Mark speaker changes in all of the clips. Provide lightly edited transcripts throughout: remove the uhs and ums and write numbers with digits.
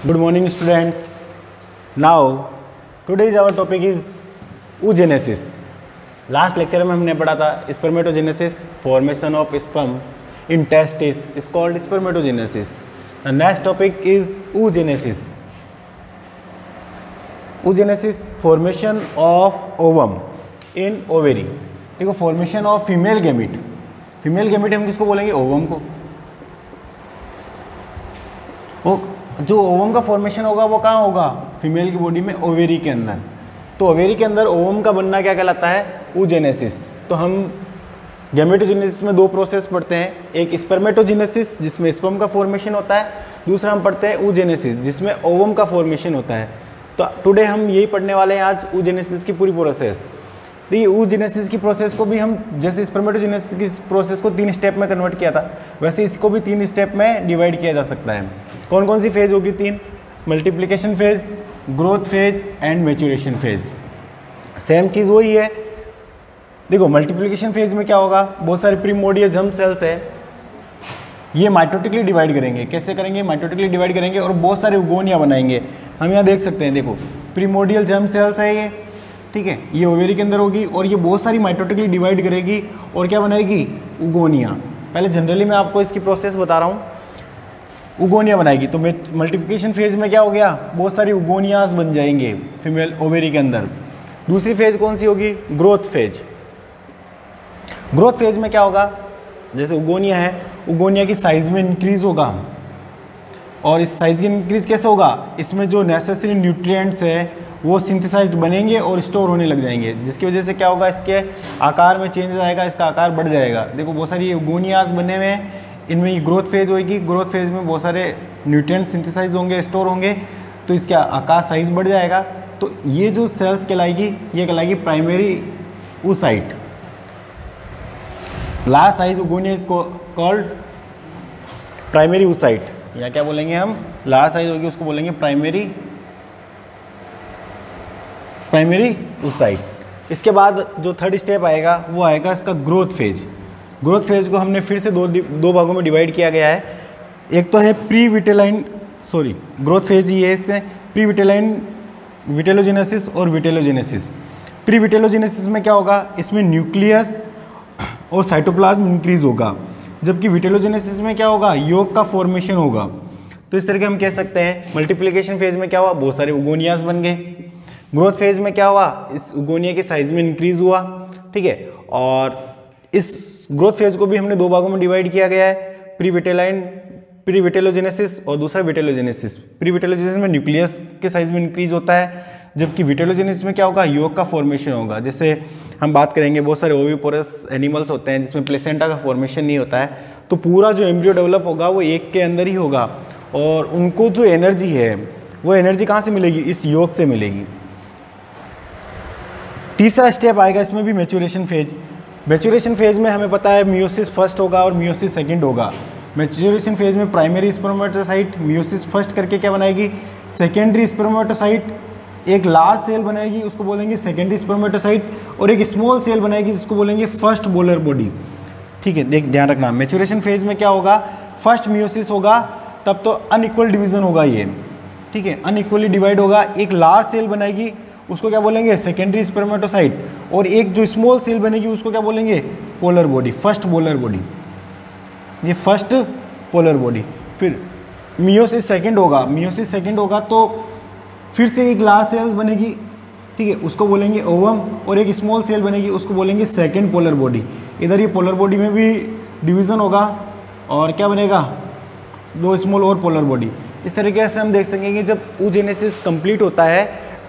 Speaker 1: Good morning students. Now today's our topic is oogenesis. Last lecture में हमने पढ़ा था spermatogenesis, formation of sperm in testis is called spermatogenesis. The next topic is oogenesis. oogenesis formation of ovum in ovary. देखो formation of female gamete. Female gamete हम किसको बोलेंगे? Ovum को. जो ओवम का फॉर्मेशन होगा वो कहाँ होगा? फीमेल की बॉडी में, ओवेरी के अंदर. तो ओवेरी के अंदर ओवम का बनना क्या कहलाता है? oogenesis. तो हम गैमेटोजेनेसिस में दो प्रोसेस पढ़ते हैं, एक स्पर्मेटोजेनेसिस जिसमें स्पर्म का फॉर्मेशन होता है, दूसरा हम पढ़ते हैं oogenesis जिसमें ओवम का फॉर्मेशन होता है. तो टुडे हम यही पढ़ने वाले हैं आज, oogenesis की पूरी प्रोसेस. देखिए oogenesis की प्रोसेस को भी हम जैसे स्पर्मेटोजेनेसिस की प्रोसेस को 3 स्टेप में कन्वर्ट किया था, वैसे इसको भी 3 स्टेप में डिवाइड किया जा सकता है. कौन कौन सी फेज होगी? 3. Multiplication phase, growth phase and maturation phase. Same चीज़ वही है. देखो मल्टीप्लिकेशन फेज में क्या होगा? बहुत सारे प्रीमोर्डियल जर्म सेल्स है, ये माइटोटिकली डिवाइड करेंगे. कैसे करेंगे? माइटोटिकली डिवाइड करेंगे और बहुत सारे उगोनिया बनाएंगे. हम यहाँ देख सकते हैं, देखो प्रीमोर्डियल जर्म सेल्स है ये, ठीक है, ये ओवेरी के अंदर होगी और ये बहुत सारी माइटोटिकली डिवाइड करेगी और क्या बनाएगी? उगोनिया. पहले जनरली मैं आपको इसकी प्रोसेस बता रहा हूँ. उगोनिया बनाएगी. तो मल्टीप्लिकेशन फेज में क्या हो गया? बहुत सारी उगोनियाज बन जाएंगे फीमेल ओवेरी के अंदर. दूसरी फेज कौन सी होगी? Growth phase. ग्रोथ फेज में क्या होगा? जैसे उगोनिया है, उगोनिया की साइज में इंक्रीज होगा. और इस साइज की इंक्रीज कैसे होगा? इसमें जो नेसेसरी न्यूट्रिएंट्स है वो सिंथेसाइज्ड बनेंगे और स्टोर होने लग जाएंगे, जिसकी वजह से क्या होगा? इसके आकार में चेंज आएगा, इसका आकार बढ़ जाएगा. देखो बहुत सारी उगोनियाज बने हुए हैं, इनमें ये ग्रोथ फेज होगी. ग्रोथ फेज में बहुत सारे न्यूट्रिएंट्स सिंथेसाइज होंगे, स्टोर होंगे, तो इसका आकार साइज बढ़ जाएगा. तो ये जो सेल्स कहलाएगी, ये कहलाएगी primary oocyte. Large size oogonia is called primary oocyte. या क्या बोलेंगे हम? लार्ज साइज होगी उसको बोलेंगे प्राइमरी oocyte. इसके बाद जो थर्ड स्टेप आएगा वो आएगा इसका ग्रोथ फेज. ग्रोथ फेज को हमने फिर से दो भागों में डिवाइड किया गया है. एक तो है ग्रोथ फेज ये है, इसमें प्री विटेलाइन, विटेलोजेनेसिस और विटेलोजेनेसिस. प्री विटेलोजेनेसिस में क्या होगा? इसमें न्यूक्लियस और साइटोप्लाज्म इंक्रीज होगा, जबकि विटेलोजेनेसिस में क्या होगा? योग का फॉर्मेशन होगा. तो इस तरह के हम कह सकते हैं मल्टीप्लिकेशन फेज में क्या हुआ? बहुत सारे उगोनियाज बन गए. ग्रोथ फेज में क्या हुआ? इस उगोनिया के साइज में इंक्रीज हुआ, ठीक है. और इस ग्रोथ फेज को भी हमने दो भागों में डिवाइड किया गया है, प्री विटेलोजेनेसिस और दूसरा विटेलोजेनेसिस. प्री विटेलोजेनेसिस में न्यूक्लियस के साइज में इंक्रीज होता है, जबकि विटेलोजेनेसिस में क्या होगा? योग का फॉर्मेशन होगा. जैसे हम बात करेंगे बहुत सारे ओविपोरस एनिमल्स होते हैं जिसमें प्लेसेंटा का फॉर्मेशन नहीं होता है, तो पूरा जो एम्ब्रियो डेवलप होगा वो एक के अंदर ही होगा. और उनको जो एनर्जी है वो एनर्जी कहाँ से मिलेगी? इस योग से मिलेगी. तीसरा स्टेप आएगा इसमें भी मैच्योरेशन फेज. मैच्योरेशन फेज में हमें पता है मियोसिस फर्स्ट होगा और मियोसिस सेकंड होगा. मैच्योरेशन फेज में प्राइमरी स्पर्मेटोसाइट मियोसिस फर्स्ट करके क्या बनाएगी? सेकेंडरी स्पर्मेटोसाइट एक लार्ज सेल बनाएगी, उसको बोलेंगे सेकेंडरी स्पर्मेटोसाइट, और एक स्मॉल सेल बनाएगी जिसको बोलेंगे फर्स्ट बोलर बॉडी. ठीक है, देख ध्यान रखना. मैच्योरेशन फेज में क्या होगा? फर्स्ट मियोसिस होगा, तब तो अनइक्वल डिवीजन होगा ये, ठीक है, अनइक्वली डिवाइड होगा. एक लार्ज सेल बनेगी उसको क्या बोलेंगे? Secondary spermatocyte. और एक जो स्मॉल सेल बनेगी उसको क्या बोलेंगे? Polar body, first polar body. ये फर्स्ट पोलर बॉडी. फिर मियोसिस सेकंड होगा. मियोसिस सेकंड होगा तो फिर से एक लार्ज सेल बनेगी, ठीक है, उसको बोलेंगे ओवम, और एक स्मॉल सेल बनेगी उसको बोलेंगे सेकंड पोलर बॉडी. इधर ये पोलर बॉडी में भी डिवीज़न होगा और क्या बनेगा? 2 स्मॉल और पोलर बॉडी. इस तरीके से हम देख सकेंगे जब oogenesis कंप्लीट होता है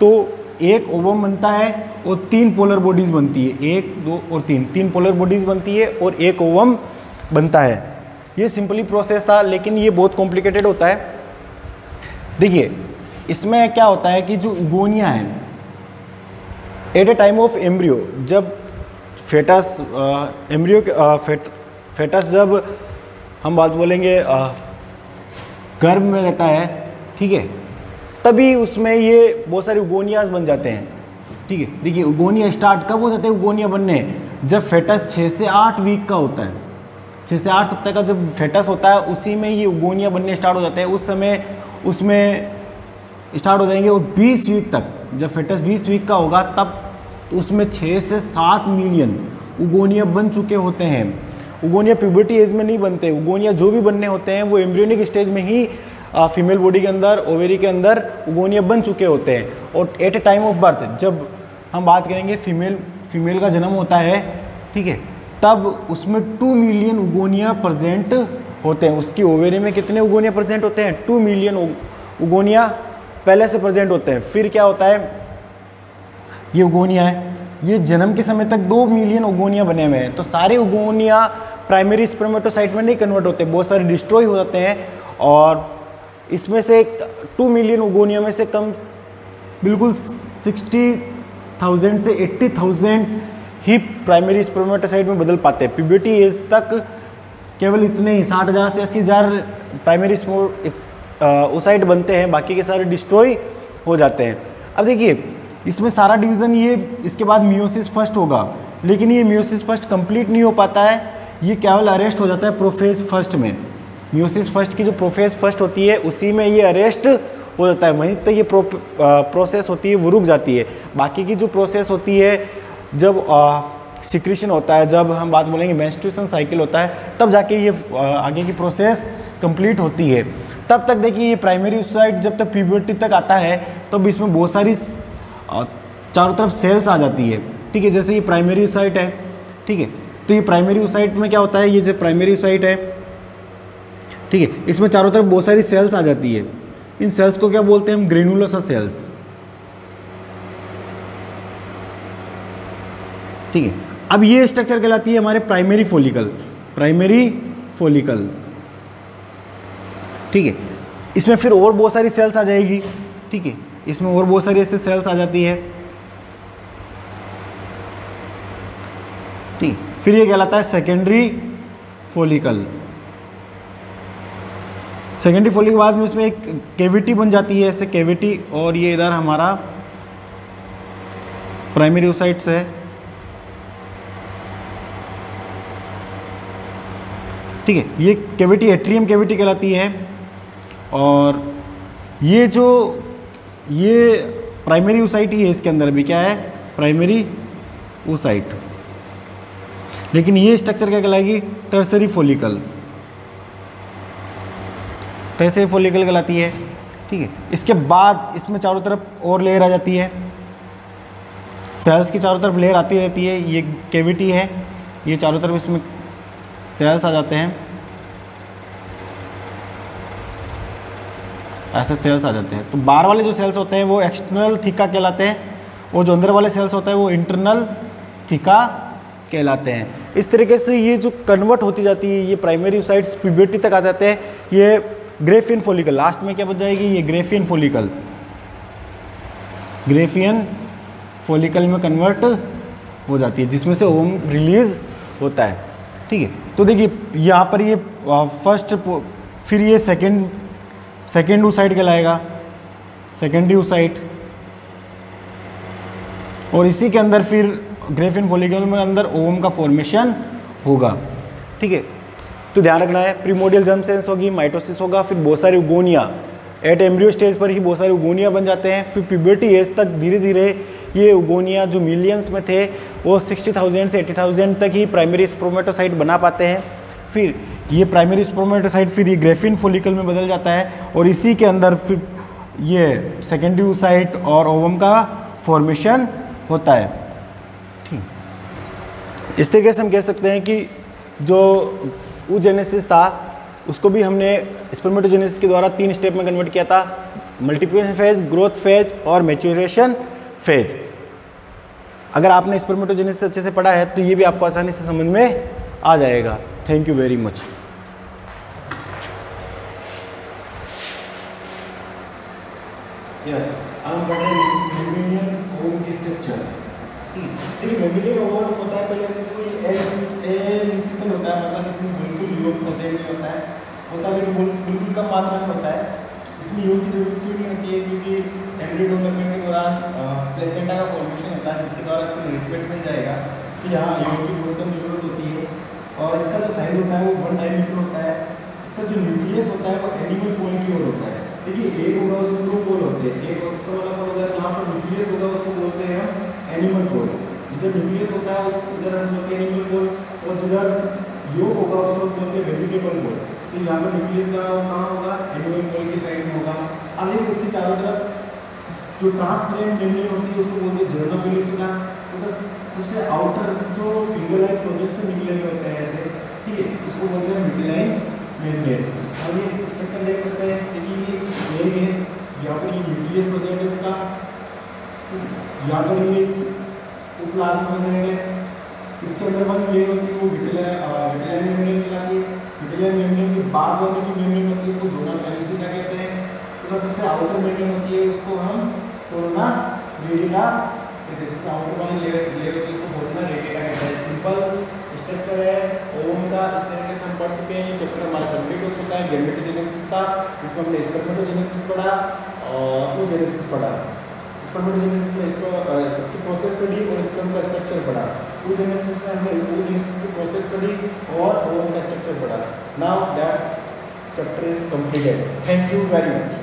Speaker 1: तो एक ओवम बनता है और 3 पोलर बॉडीज बनती है. 1, 2 और 3 पोलर बॉडीज बनती है और एक ओवम बनता है. ये सिंपली प्रोसेस था, लेकिन ये बहुत कॉम्प्लिकेटेड होता है. देखिए इसमें क्या होता है कि जो उगोनिया है at a time of embryo, जब फेटस फेटस जब हम बात बोलेंगे गर्भ में रहता है, ठीक है, तभी उसमें ये बहुत सारे उगोनियाज बन जाते हैं. ठीक है, देखिए उगोनिया स्टार्ट कब हो जाते हैं उगोनिया बनने? जब फेटस 6 से 8 वीक का होता है. 6 से 8 सप्ताह का जब फेटस होता है उसी में ये उगोनिया बनने स्टार्ट हो जाते हैं. उस समय उसमें स्टार्ट हो जाएंगे और 20 वीक तक, जब फेटस 20 वीक का होगा तब उसमें 6 से 7 मिलियन उगोनिया बन चुके होते हैं। उगोनिया प्यूबर्टी एज में नहीं बनते, उगोनिया जो भी बनने होते हैं वो एम्ब्रियोनिक स्टेज में ही फीमेल बॉडी के अंदर, ओवेरी के अंदर उगोनिया बन चुके होते हैं। और at a time of birth, जब हम बात करेंगे फीमेल का जन्म होता है, ठीक है, तब उसमें 2 मिलियन उगोनिया प्रेजेंट होते हैं। उसकी ओवेरी में कितने उगोनिया प्रेजेंट होते हैं? 2 मिलियन उगोनिया पहले से प्रेजेंट होते हैं। फिर क्या होता है, ये उगोनिया है, ये जन्म के समय तक 2 मिलियन उगोनिया बने हुए हैं। तो सारे उगोनिया प्राइमरी स्पर्मेटोसाइट में नहीं कन्वर्ट होते, बहुत सारे डिस्ट्रॉय हो जाते हैं। और इसमें से 2 मिलियन उगोनिया में से कम बिल्कुल 60,000 से 80,000 ही प्राइमरी स्पर्मेटोसाइट में बदल पाते हैं। प्यूबर्टी एज तक केवल इतने ही 60,000 से 80,000 प्राइमरी ओसाइट बनते हैं, बाकी के सारे डिस्ट्रॉय हो जाते हैं। अब देखिए इसमें सारा डिवीज़न, ये इसके बाद मियोसिस फर्स्ट होगा, लेकिन ये मियोसिस फर्स्ट कंप्लीट नहीं हो पाता है, ये केवल अरेस्ट हो जाता है प्रोफेज फर्स्ट में। मियोसिस फर्स्ट की जो प्रोफेज फर्स्ट होती है उसी में ये अरेस्ट हो जाता है, वहीं तक ये प्रोसेस होती है वो रुक जाती है। बाकी की जो प्रोसेस होती है, जब सिक्रीशन होता है, जब हम बात बोलेंगे मेंस्ट्रुएशन साइकिल होता है, तब जाके ये आगे की प्रोसेस कंप्लीट होती है। तब तक देखिए ये प्राइमरी ओसाइट जब तक प्यूबर्टी तक आता है तब इसमें बहुत सारी चारों तरफ सेल्स आ जाती है, ठीक है। जैसे ये प्राइमरी ओसाइट है, ठीक है, तो ये प्राइमरी ओसाइट में क्या होता है, ये जो प्राइमरी ओसाइट है, ठीक है, इसमें चारों तरफ बहुत सारी सेल्स आ जाती है। इन सेल्स को क्या बोलते हैं हम? ग्रेनुलोसा सेल्स, ठीक है। अब ये स्ट्रक्चर कहलाती है हमारे प्राइमरी फॉलिकल, प्राइमरी फॉलिकल, ठीक है। इसमें फिर और बहुत सारी सेल्स आ जाएगी, ठीक है, इसमें और बहुत सारी ऐसे सेल्स आ जाती है, ठीक। फिर ये कहलाता है सेकेंडरी फॉलिकल। सेकेंडरी फॉलिकल के बाद में इसमें एक कैविटी बन जाती है, ऐसे कैविटी, और ये इधर हमारा प्राइमरी ओसाइट्स है, ठीक है। ये कैविटी एट्रियम कैविटी कहलाती है। और ये जो ये प्राइमरी ओसाइट ही है, इसके अंदर भी क्या है? Primary oocyte. लेकिन ये स्ट्रक्चर क्या कहलाएगी? टर्सरी फॉलिकल, टर्सरी फॉलिकल कहलाती है, ठीक है। इसके बाद इसमें चारों तरफ और लेयर आ जाती है, सेल्स की चारों तरफ लेयर आती रहती है। ये कैविटी है, ये चारों तरफ इसमें सेल्स आ जाते हैं, ऐसे सेल्स आ जाते हैं। तो बाहर वाले जो सेल्स होते हैं वो एक्सटर्नल थीका कहलाते हैं, और जो अंदर वाले सेल्स होते हैं वो इंटरनल थीका कहलाते हैं। इस तरीके से ये जो कन्वर्ट होती जाती है, ये प्राइमरी ओसाइट्स प्यूबर्टी तक आ जाते हैं। ये ग्रेफियन फॉलिकल, लास्ट में क्या बन जाएगी? ये ग्रेफियन फॉलिकल, ग्रेफियन फॉलिकल में कन्वर्ट हो जाती है, जिसमें से ओवम रिलीज होता है, ठीक है। तो देखिए यहाँ पर ये फर्स्ट, फिर ये सेकेंड ओसाइट कहलाएगा, सेकेंडरी ओसाइट, और इसी के अंदर फिर ग्रेफियन फॉलिकल में अंदर ओवम का फॉर्मेशन होगा, ठीक है। तो ध्यान रखना है, प्रीमोडियल जर्म सेल्स होगी, माइटोसिस होगा, फिर बहुत सारी उगोनिया, एट एम्ब्रियो स्टेज पर ही बहुत सारे उगोनिया बन जाते हैं। फिर प्यूबर्टी एज तक धीरे धीरे ये उगोनिया जो मिलियंस में थे वो 60,000 से 80,000 तक ही प्राइमरी स्पर्मेटोसाइट बना पाते हैं। फिर ये प्राइमरी स्पर्मेटोसाइट फिर ये ग्रेफियन फॉलिकल में बदल जाता है, और इसी के अंदर फिर ये सेकेंडरी ओसाइट और ओवम का फॉर्मेशन होता है, ठीक। इस तरीके से हम कह सकते हैं कि जो oogenesis था उसको भी हमने स्पर्मेटोजेनेसिस के द्वारा 3 स्टेप में कन्वर्ट किया था, मल्टीप्लिकेशन फेज, ग्रोथ फेज और मैच्योरेशन फेज। अगर आपने स्पर्मेटोजेनेसिस अच्छे से पढ़ा है तो ये भी आपको आसानी से समझ में आ जाएगा। Thank you very much. Yes, हम पढ़ रहे हैं मेमिलियन ओवम की स्ट्रक्चर। ठीक, मेमिलियन ओवम होता है पहले से कोई एलिसिकल होता है, मतलब इसमें बिल्कुल योग प्रेजेंट नहीं होता है, बिल्कुल कम मात्रा में होता है। इसमें योग की जरूरत क्यों नहीं होती है? क्योंकि एम्ब्रियो डेवलपमेंट के दौरान प्लेसेंटा का फॉर्मेशन होता है, जिसके द्वारा इसको रिस्पेक्ट मिल जाएगा। तो यहाँ योग की बहुत कम जरूरत होती है, और इसका जो साइज होता है वो 1 डायमीटर होता है। इसका जो न्यूक्लियस होता है वो एनिमल पोल की ओर होता है, देखिए एक होगा उसमें दो पोल होते हैं, एक तो वाला पोल होगा जहाँ पर न्यूक्लियस होगा उसको बोलते हैं हम एनिमल पोल, जिधर न्यूक्लियस होता है उधर हम बोलते हैं एनिमल पोल, और जिधर योग होगा उसको बोलते हैं वेजिटेबल पोल। तो यहाँ पर न्यूक्लियस कहाँ होगा, एनिमल पोल की साइड में होगा। अब एक इसके चारों तरफ जो ट्रांसपेरेंट मेम्ब्रेन होती है उसको बोलते हैं जर्नल पेलिसुला, उधर सबसे आउटर जो फिंगर लाइक प्रोजेक्ट से निकले हुए होते हैं ऐसे, ठीक है, उसको बोलते हैं मिडलाइन मेम्ब्रेन। और ये स्ट्रक्चर देख सकते हैं, देखिए ये है यहाँ पर ये न्यूक्लियस प्रोजेक्ट है इसका, यहाँ पर ये प्लाज्मा प्रोजेक्ट है, इसके अंदर वन लेयर होती है वो विटेलाइन मेम्ब्रेन कहलाती है। विटेलाइन मेम्ब्रेन के बाद वाली जो मेम्ब्रेन होती है उसको जोनल पेलिसुला कहते हैं। तो सबसे आउटर मेम्ब्रेन होती है उसको हम कोरोना रेटिना कहते हैं, सबसे आउटर वाली लेयर होती है उसको कोरोना रेटिना कहते हैं। सिंपल स्ट्रक्चर है ओवम का, इस तरीके से हम पढ़ चुके हैं। ये चैप्टर हमारा कंप्लीट हो चुका है गैमेटोजेनेसिस का, जिसमें हमने स्पर्मेटोजेनेसिस पढ़ा और oogenesis पढ़ा। स्पर्मेटोजेनेसिस में इसकी प्रोसेस पढ़ी और स्पर्म का स्ट्रक्चर पढ़ा। oogenesis में हमने oogenesis की प्रोसेस पढ़ी और ओवम का स्ट्रक्चर पढ़ा। Now that's chapter is completed. Thank you very much.